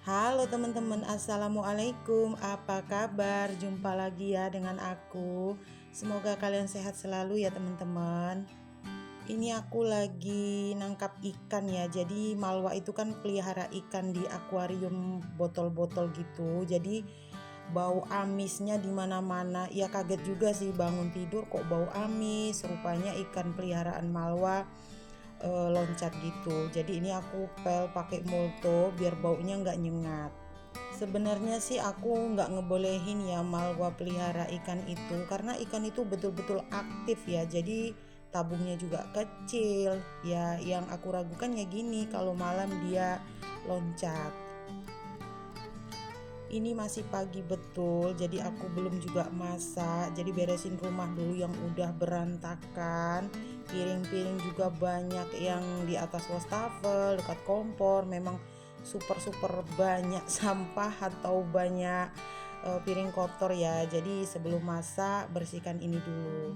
Halo teman-teman, assalamualaikum. Apa kabar? Jumpa lagi ya dengan aku. Semoga kalian sehat selalu ya teman-teman. Ini aku lagi nangkap ikan ya. Jadi Malwa itu kan pelihara ikan di akuarium botol-botol gitu. Jadi bau amisnya di mana-mana. Ya kaget juga sih bangun tidur kok bau amis. Rupanya ikan peliharaan Malwa loncat gitu. Jadi ini aku pel pakai molto biar baunya nggak nyengat. Sebenarnya sih aku nggak ngebolehin ya Malwa pelihara ikan itu karena ikan itu betul-betul aktif ya. Jadi tabungnya juga kecil. Ya yang aku ragukan ya gini kalau malam dia loncat. Ini masih pagi betul, jadi aku belum juga masak. Jadi beresin rumah dulu yang udah berantakan. Piring-piring juga banyak yang di atas wastafel, dekat kompor. Memang super banyak sampah atau banyak piring kotor ya. Jadi sebelum masak bersihkan ini dulu.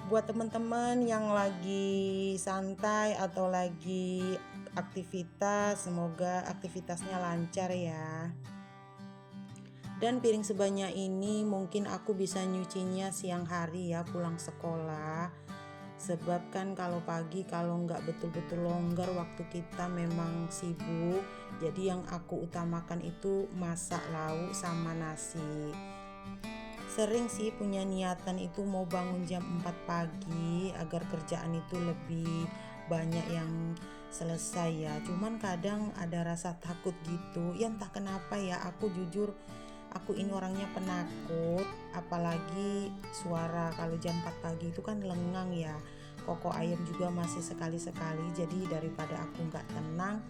Buat teman-teman yang lagi santai atau lagi aktivitas, semoga aktivitasnya lancar ya. Dan piring sebanyak ini mungkin aku bisa nyucinya siang hari ya pulang sekolah. Sebab kan kalau pagi kalau nggak betul-betul longgar waktu kita memang sibuk. Jadi yang aku utamakan itu masak lauk sama nasi. Sering sih punya niatan itu mau bangun jam 4 pagi agar kerjaan itu lebih banyak yang selesai ya. Cuman kadang ada rasa takut gitu. Ya entah kenapa ya, aku jujur aku ini orangnya penakut, apalagi suara kalau jam 4 pagi itu kan lengang ya. Koko ayam juga masih sekali-sekali, jadi daripada aku nggak tenang,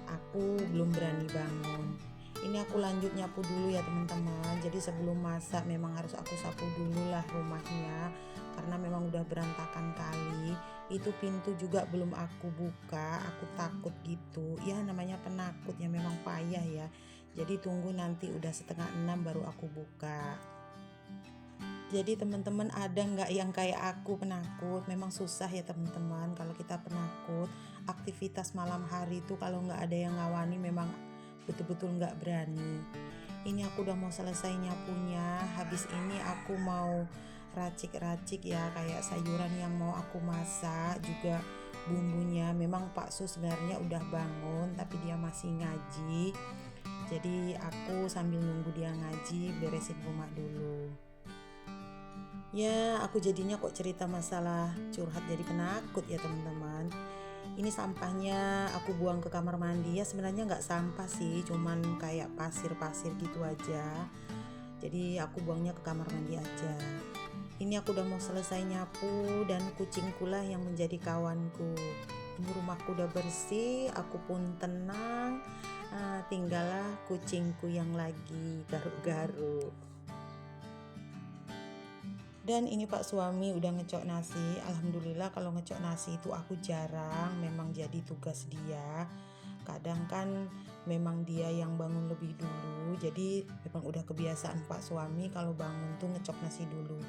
aku belum berani bangun. Ini aku lanjut nyapu dulu ya teman-teman. Jadi sebelum masak memang harus aku sapu dulu lah rumahnya karena memang udah berantakan kali. Itu pintu juga belum aku buka, aku takut gitu. Ya namanya penakut ya, memang payah ya. Jadi tunggu nanti udah 5:30 baru aku buka. Jadi teman-teman ada nggak yang kayak aku penakut? Memang susah ya teman-teman kalau kita penakut. Aktivitas malam hari itu kalau nggak ada yang ngawani memang betul-betul nggak berani. Ini aku udah mau selesai nyapunya. Habis ini aku mau racik-racik ya kayak sayuran yang mau aku masak juga bumbunya. Memang Pak Su sebenarnya udah bangun tapi dia masih ngaji. Jadi aku sambil nunggu dia ngaji beresin rumah dulu. Ya aku jadinya kok cerita masalah curhat jadi penakut ya teman-teman. Ini sampahnya aku buang ke kamar mandi ya, sebenarnya nggak sampah sih, cuman kayak pasir-pasir gitu aja. Jadi aku buangnya ke kamar mandi aja. Ini aku udah mau selesai nyapu dan kucingku lah yang menjadi kawanku. Ini rumahku udah bersih, aku pun tenang. Tinggallah kucingku yang lagi garuk-garuk. Dan ini Pak suami udah ngecok nasi. Alhamdulillah kalau ngecok nasi itu aku jarang, memang jadi tugas dia. Kadang kan memang dia yang bangun lebih dulu, jadi memang udah kebiasaan Pak suami kalau bangun tuh ngecok nasi dulu.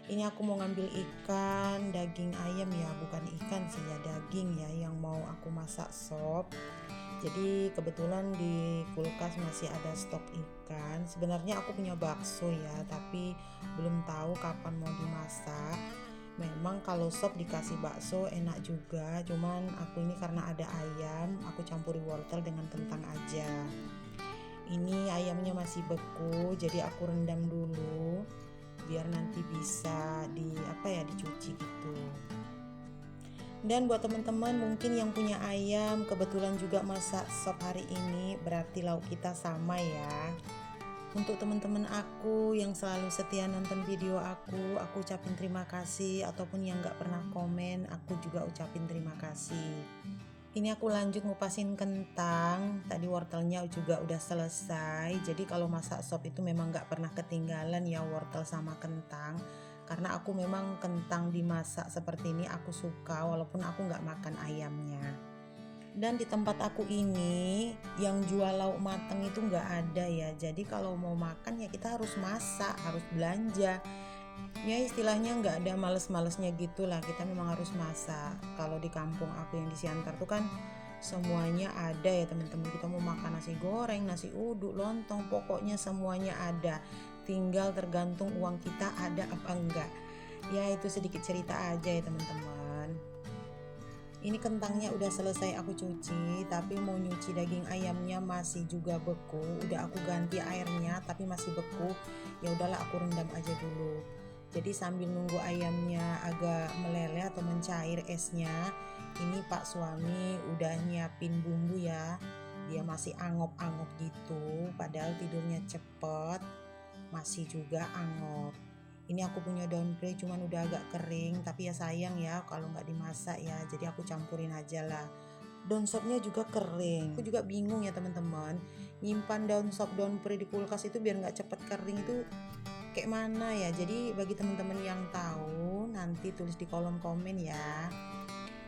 Ini aku mau ngambil ikan, daging ayam ya, bukan ikan sih ya, daging ya yang mau aku masak sop. Jadi kebetulan di kulkas masih ada stok ikan. Sebenarnya aku punya bakso ya, tapi belum tahu kapan mau dimasak. Memang kalau sop dikasih bakso enak juga, cuman aku ini karena ada ayam, aku campuri wortel dengan kentang aja. Ini ayamnya masih beku, jadi aku rendam dulu biar nanti bisa dicuci gitu. Dan buat teman-teman mungkin yang punya ayam kebetulan juga masak sop hari ini, berarti lauk kita sama ya. Untuk teman-teman aku yang selalu setia nonton video aku ucapin terima kasih. Ataupun yang gak pernah komen, aku juga ucapin terima kasih. Ini aku lanjut ngupasin kentang. Tadi wortelnya juga udah selesai. Jadi kalau masak sop itu memang gak pernah ketinggalan ya wortel sama kentang. Karena aku memang kentang dimasak seperti ini aku suka walaupun aku gak makan ayamnya. Dan di tempat aku ini yang jual lauk matang itu nggak ada ya. Jadi kalau mau makan ya kita harus masak, harus belanja. Ya istilahnya nggak ada males-malesnya gitulah. Kita memang harus masak. Kalau di kampung aku yang di Siantar tuh kan semuanya ada ya teman-teman. Kita mau makan nasi goreng, nasi uduk, lontong, pokoknya semuanya ada, tinggal tergantung uang kita ada apa enggak. Ya itu sedikit cerita aja ya teman-teman. Ini kentangnya udah selesai aku cuci, tapi mau nyuci daging ayamnya masih juga beku. Udah aku ganti airnya tapi masih beku. Ya udahlah aku rendam aja dulu. Jadi sambil nunggu ayamnya agak meleleh atau mencair esnya, ini Pak suami udah nyiapin bumbu ya. Dia masih angop-angop gitu, padahal tidurnya cepet, masih juga angop. Ini aku punya daun pre cuman udah agak kering, tapi ya sayang ya kalau nggak dimasak ya, jadi aku campurin aja lah. Daun sopnya juga kering. Aku juga bingung ya teman-teman, nyimpan daun sop daun pre di kulkas itu biar nggak cepet kering itu kayak mana ya. Jadi bagi teman-teman yang tahu nanti tulis di kolom komen ya.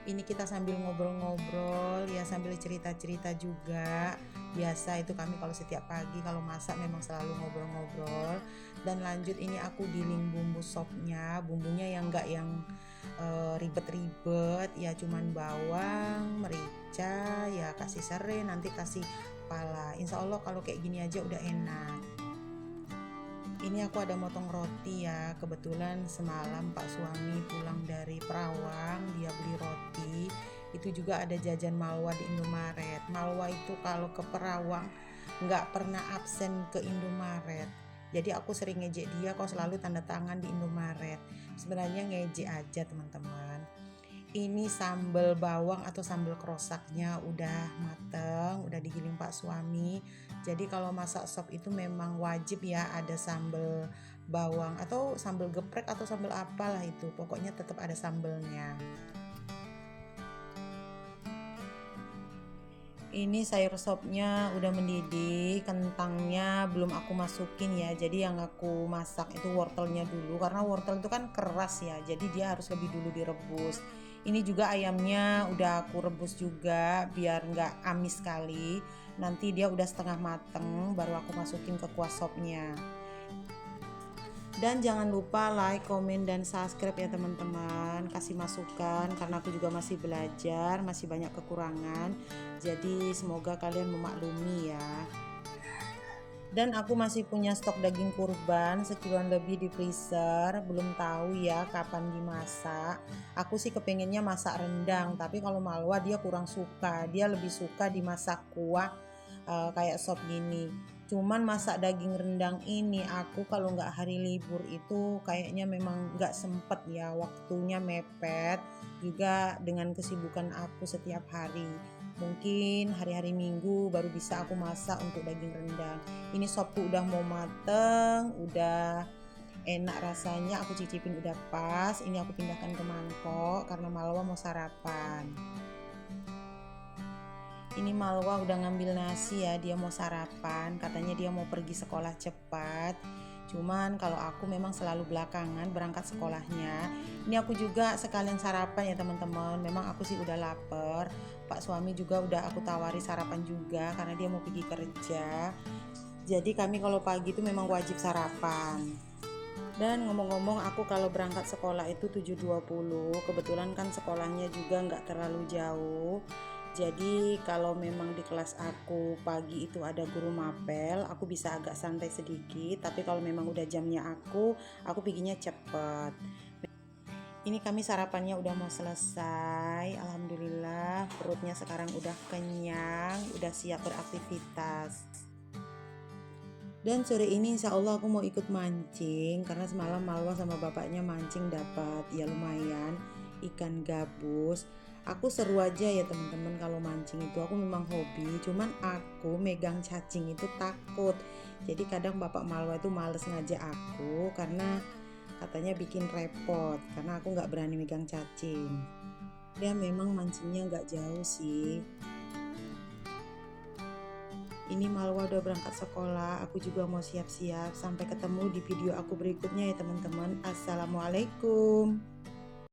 Ini kita sambil ngobrol-ngobrol ya, sambil cerita-cerita juga. Biasa itu kami kalau setiap pagi kalau masak memang selalu ngobrol-ngobrol. Dan lanjut ini aku giling bumbu sopnya, bumbunya yang enggak yang ribet-ribet ya, cuman bawang, merica, ya kasih serai, nanti kasih pala. Insya Allah kalau kayak gini aja udah enak. Ini aku ada motong roti ya, kebetulan semalam Pak suami pulang dari Perawang, dia beli roti. Itu juga ada jajan malwa di Indomaret. Malwa itu kalau ke Perawang nggak pernah absen ke Indomaret. Jadi aku sering ngejek dia kok selalu tanda tangan di Indomaret. Sebenarnya ngejek aja teman-teman. Ini sambal bawang atau sambal kerosaknya udah mateng, udah digiling Pak suami. Jadi kalau masak sop itu memang wajib ya ada sambal bawang atau sambal geprek atau sambal apalah itu. Pokoknya tetap ada sambalnya. Ini sayur sopnya udah mendidih, kentangnya belum aku masukin ya. Jadi yang aku masak itu wortelnya dulu, karena wortel itu kan keras ya, jadi dia harus lebih dulu direbus. Ini juga ayamnya udah aku rebus juga biar nggak amis sekali. Nanti dia udah setengah mateng baru aku masukin ke kuah sopnya. Dan jangan lupa like, komen, dan subscribe ya teman-teman. Kasih masukan karena aku juga masih belajar, masih banyak kekurangan. Jadi semoga kalian memaklumi ya. Dan aku masih punya stok daging kurban sekiloan lebih di freezer. Belum tahu ya kapan dimasak. Aku sih kepengennya masak rendang, tapi kalau malwa dia kurang suka. Dia lebih suka dimasak kuah kayak sop gini. Cuman masak daging rendang ini aku kalau nggak hari libur itu kayaknya memang nggak sempet ya, waktunya mepet juga dengan kesibukan aku setiap hari. Mungkin hari-hari Minggu baru bisa aku masak untuk daging rendang. Ini sopku udah mau mateng, udah enak rasanya, aku cicipin udah pas. Ini aku pindahkan ke mangkok karena Malwa mau sarapan. Ini Malwa udah ngambil nasi ya, dia mau sarapan, katanya dia mau pergi sekolah cepat. Cuman kalau aku memang selalu belakangan berangkat sekolahnya. Ini aku juga sekalian sarapan ya teman-teman. Memang aku sih udah lapar. Pak suami juga udah aku tawari sarapan juga karena dia mau pergi kerja. Jadi kami kalau pagi itu memang wajib sarapan. Dan ngomong-ngomong aku kalau berangkat sekolah itu 7.20. Kebetulan kan sekolahnya juga nggak terlalu jauh. Jadi kalau memang di kelas aku pagi itu ada guru mapel, aku bisa agak santai sedikit. Tapi kalau memang udah jamnya aku perginya cepet. Ini kami sarapannya udah mau selesai. Alhamdulillah perutnya sekarang udah kenyang, udah siap beraktivitas. Dan sore ini insya Allah aku mau ikut mancing, karena semalam Malwa sama bapaknya mancing dapat ya lumayan ikan gabus. Aku seru aja ya teman-teman kalau mancing itu, aku memang hobi, cuman aku megang cacing itu takut. Jadi kadang bapak Malwa itu males ngajak aku karena katanya bikin repot, karena aku nggak berani megang cacing. Ya memang mancingnya nggak jauh sih. Ini Malwa udah berangkat sekolah, aku juga mau siap-siap. Sampai ketemu di video aku berikutnya ya teman-teman. Assalamualaikum.